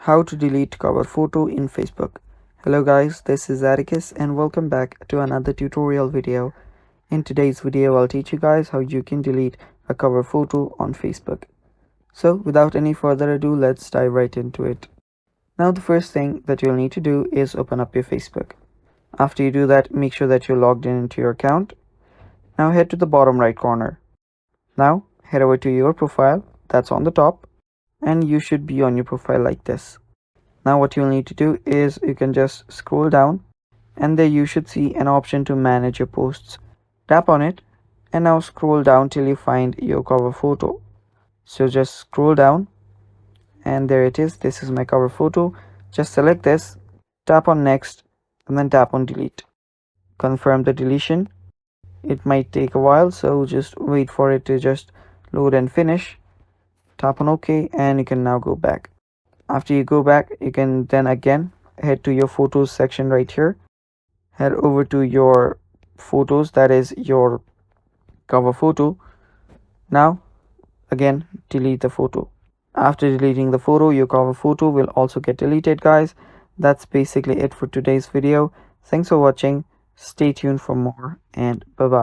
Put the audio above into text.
How to delete cover photo in Facebook. Hello guys, this is Atticus and welcome back to another tutorial video. In today's video, I'll teach you guys how you can delete a cover photo on Facebook. So without any further ado, let's dive right into it. Now the first thing that you'll need to do is open up your Facebook. After you do that, make sure that you're logged in into your account. Now head to the bottom right corner. Now head over to your profile that's on the top, and you should be on your profile like this. Now what you'll need to do is you can just scroll down, and there you should see an option to manage your posts. Tap on it and now scroll down till you find your cover photo. So just scroll down and there it is. This is my cover photo. Just select this, tap on next, and then tap on delete. Confirm the deletion. It might take a while, so just wait for it to just load and finish. Tap on OK and you can now go back. After you go back, you can then again head to your photos section right here. Head over to your photos, that is your cover photo. Now again delete the photo. After deleting the photo, your cover photo will also get deleted, guys. That's basically it for today's video. Thanks for watching. Stay tuned for more, and bye bye.